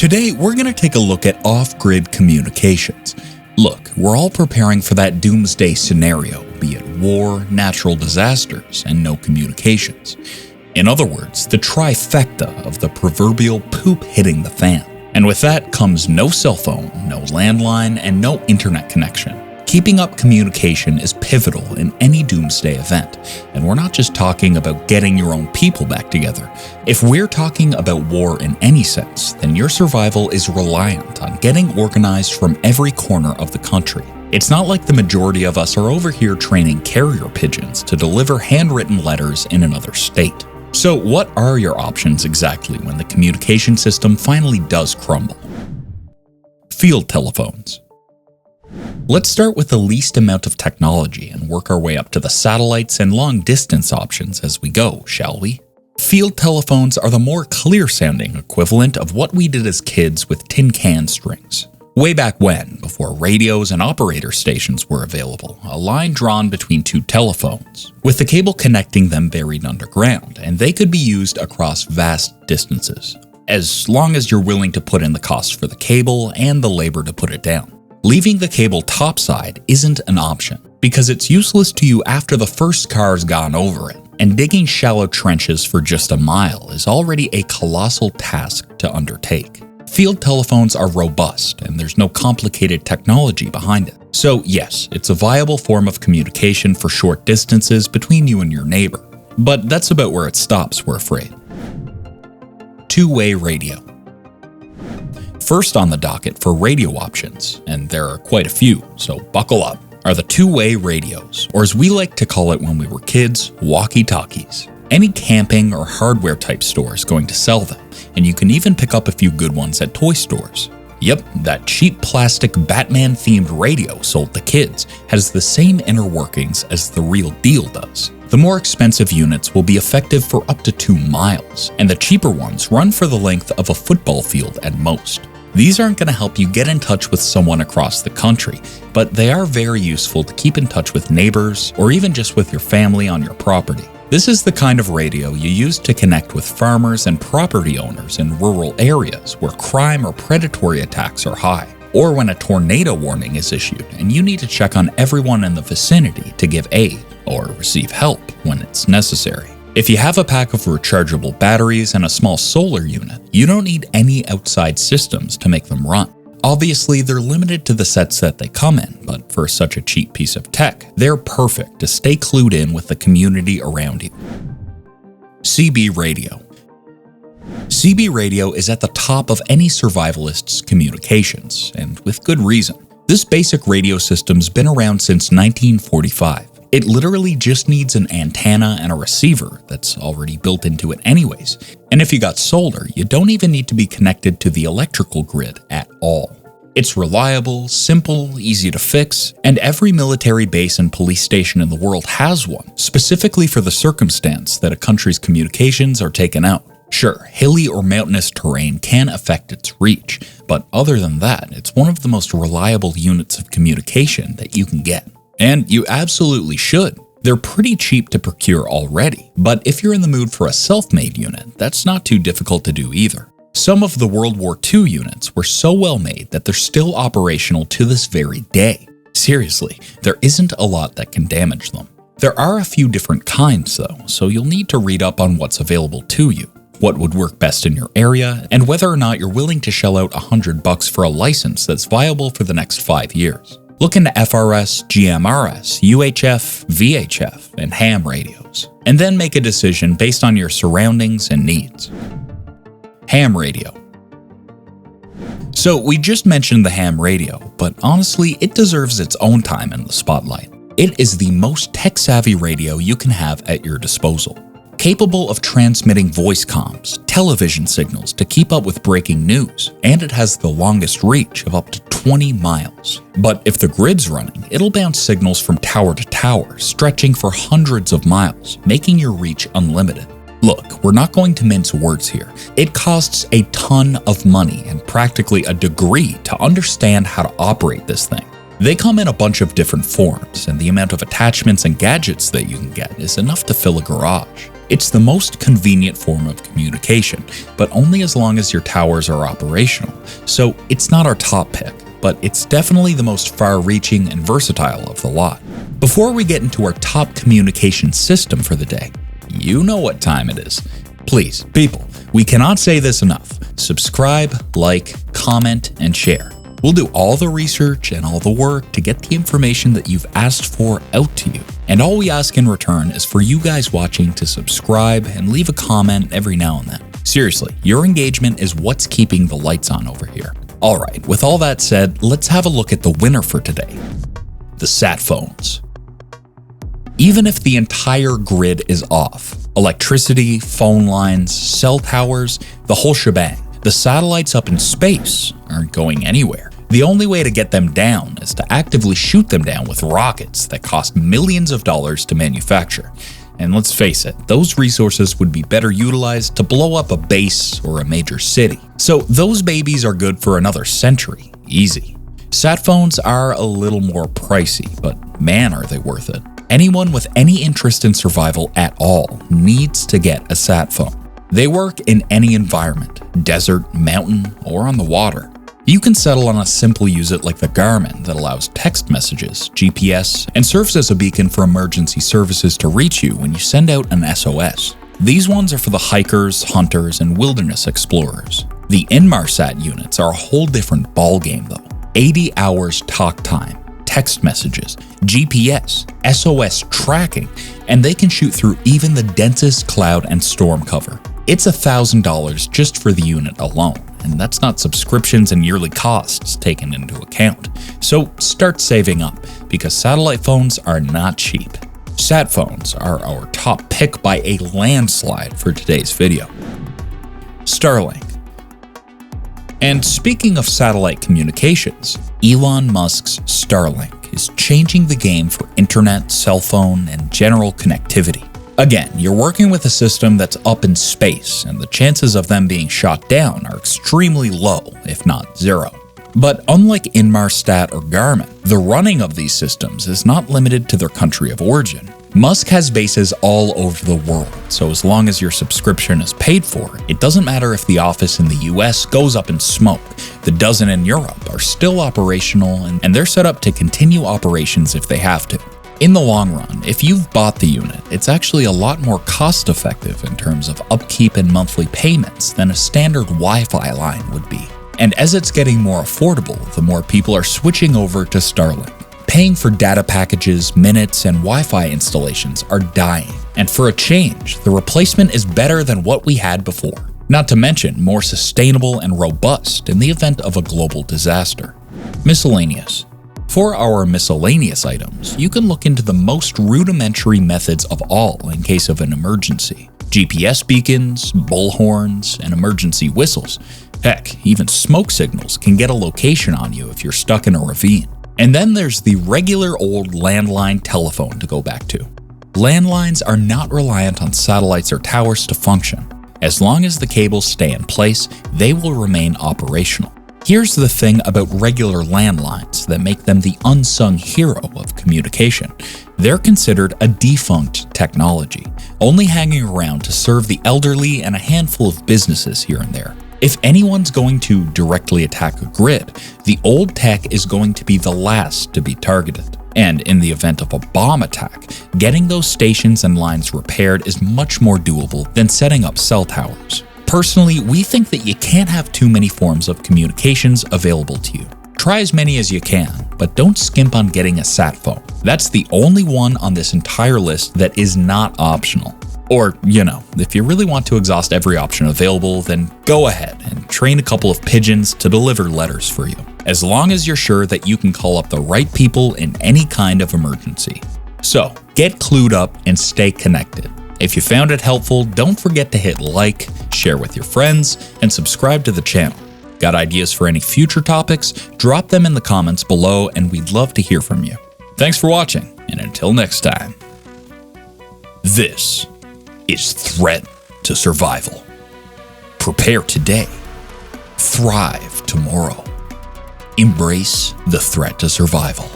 Today, we're going to take a look at off-grid communications. Look, we're all preparing for that doomsday scenario, be it war, natural disasters, and no communications. In other words, the trifecta of the proverbial poop hitting the fan. And with that comes no cell phone, no landline, and no internet connection. Keeping up communication is pivotal in any doomsday event, and we're not just talking about getting your own people back together. If we're talking about war in any sense, then your survival is reliant on getting organized from every corner of the country. It's not like the majority of us are over here training carrier pigeons to deliver handwritten letters in another state. So what are your options exactly when the communication system finally does crumble? Field telephones. Let's start with the least amount of technology and work our way up to the satellites and long-distance options as we go, shall we? Field telephones are the more clear-sounding equivalent of what we did as kids with tin can strings. Way back when, before radios and operator stations were available, a line drawn between two telephones, with the cable connecting them buried underground, and they could be used across vast distances, as long as you're willing to put in the cost for the cable and the labor to put it down. Leaving the cable topside isn't an option, because it's useless to you after the first car's gone over it, and digging shallow trenches for just a mile is already a colossal task to undertake. Field telephones are robust, and there's no complicated technology behind it. So yes, it's a viable form of communication for short distances between you and your neighbor. But that's about where it stops, we're afraid. Two-way radio. First on the docket for radio options, and there are quite a few, so buckle up, are the two-way radios, or as we like to call it when we were kids, walkie-talkies. Any camping or hardware type store is going to sell them, and you can even pick up a few good ones at toy stores. Yep, that cheap plastic Batman-themed radio sold to kids has the same inner workings as the real deal does. The more expensive units will be effective for up to 2 miles, and the cheaper ones run for the length of a football field at most. These aren't going to help you get in touch with someone across the country, but they are very useful to keep in touch with neighbors or even just with your family on your property. This is the kind of radio you use to connect with farmers and property owners in rural areas where crime or predatory attacks are high, or when a tornado warning is issued and you need to check on everyone in the vicinity to give aid or receive help when it's necessary. If you have a pack of rechargeable batteries and a small solar unit, you don't need any outside systems to make them run. Obviously, they're limited to the sets that they come in, but for such a cheap piece of tech, they're perfect to stay clued in with the community around you. CB radio. CB radio is at the top of any survivalist's communications, and with good reason. This basic radio system's been around since 1945. It literally just needs an antenna and a receiver that's already built into it anyways. And if you got solar, you don't even need to be connected to the electrical grid at all. It's reliable, simple, easy to fix, and every military base and police station in the world has one, specifically for the circumstance that a country's communications are taken out. Sure, hilly or mountainous terrain can affect its reach, but other than that, it's one of the most reliable units of communication that you can get. And you absolutely should. They're pretty cheap to procure already, but if you're in the mood for a self-made unit, that's not too difficult to do either. Some of the World War II units were so well made that they're still operational to this very day. Seriously, there isn't a lot that can damage them. There are a few different kinds though, so you'll need to read up on what's available to you, what would work best in your area, and whether or not you're willing to shell out $100 for a license that's viable for the next 5 years. Look into FRS, GMRS, UHF, VHF, and ham radios, and then make a decision based on your surroundings and needs. Ham radio. So we just mentioned the ham radio, but honestly, it deserves its own time in the spotlight. It is the most tech-savvy radio you can have at your disposal. Capable of transmitting voice comms, television signals to keep up with breaking news, and it has the longest reach of up to 20 miles. But if the grid's running, it'll bounce signals from tower to tower, stretching for hundreds of miles, making your reach unlimited. Look, we're not going to mince words here. It costs a ton of money and practically a degree to understand how to operate this thing. They come in a bunch of different forms, and the amount of attachments and gadgets that you can get is enough to fill a garage. It's the most convenient form of communication, but only as long as your towers are operational. So it's not our top pick, but it's definitely the most far-reaching and versatile of the lot. Before we get into our top communication system for the day, you know what time it is. Please, people, we cannot say this enough. Subscribe, like, comment, and share. We'll do all the research and all the work to get the information that you've asked for out to you. And all we ask in return is for you guys watching to subscribe and leave a comment every now and then. Seriously, your engagement is what's keeping the lights on over here. Alright, with all that said, let's have a look at the winner for today. The sat phones. Even if the entire grid is off, electricity, phone lines, cell towers, the whole shebang, the satellites up in space aren't going anywhere. The only way to get them down is to actively shoot them down with rockets that cost millions of dollars to manufacture. And let's face it, those resources would be better utilized to blow up a base or a major city. So those babies are good for another century, easy. Sat phones are a little more pricey, but man are they worth it. Anyone with any interest in survival at all needs to get a sat phone. They work in any environment, desert, mountain, or on the water. You can settle on a simple use-it like the Garmin that allows text messages, GPS, and serves as a beacon for emergency services to reach you when you send out an SOS. These ones are for the hikers, hunters, and wilderness explorers. The Inmarsat units are a whole different ballgame though. 80 hours talk time, text messages, GPS, SOS tracking, and they can shoot through even the densest cloud and storm cover. It's $1,000 just for the unit alone, and that's not subscriptions and yearly costs taken into account. So start saving up, because satellite phones are not cheap. Sat phones are our top pick by a landslide for today's video. Starlink. And speaking of satellite communications, Elon Musk's Starlink is changing the game for internet, cell phone, and general connectivity. Again, you're working with a system that's up in space, and the chances of them being shot down are extremely low, if not zero. But unlike Inmarsat or Garmin, the running of these systems is not limited to their country of origin. Musk has bases all over the world, so as long as your subscription is paid for, it doesn't matter if the office in the US goes up in smoke. The dozen in Europe are still operational, and they're set up to continue operations if they have to. In the long run, if you've bought the unit, it's actually a lot more cost-effective in terms of upkeep and monthly payments than a standard Wi-Fi line would be. And as it's getting more affordable, the more people are switching over to Starlink. Paying for data packages, minutes, and Wi-Fi installations are dying. And for a change, the replacement is better than what we had before. Not to mention more sustainable and robust in the event of a global disaster. Miscellaneous. For our miscellaneous items, you can look into the most rudimentary methods of all in case of an emergency. GPS beacons, bullhorns, and emergency whistles. Heck, even smoke signals can get a location on you if you're stuck in a ravine. And then there's the regular old landline telephone to go back to. Landlines are not reliant on satellites or towers to function. As long as the cables stay in place, they will remain operational. Here's the thing about regular landlines that make them the unsung hero of communication. They're considered a defunct technology, only hanging around to serve the elderly and a handful of businesses here and there. If anyone's going to directly attack a grid, the old tech is going to be the last to be targeted. And in the event of a bomb attack, getting those stations and lines repaired is much more doable than setting up cell towers. Personally, we think that you can't have too many forms of communications available to you. Try as many as you can, but don't skimp on getting a sat phone. That's the only one on this entire list that is not optional. Or, if you really want to exhaust every option available, then go ahead and train a couple of pigeons to deliver letters for you, as long as you're sure that you can call up the right people in any kind of emergency. So, get clued up and stay connected. If you found it helpful, don't forget to hit like, share with your friends, and subscribe to the channel. Got ideas for any future topics? Drop them in the comments below and we'd love to hear from you. Thanks for watching, and until next time. This is Threat to Survival. Prepare today. Thrive tomorrow. Embrace the threat to survival.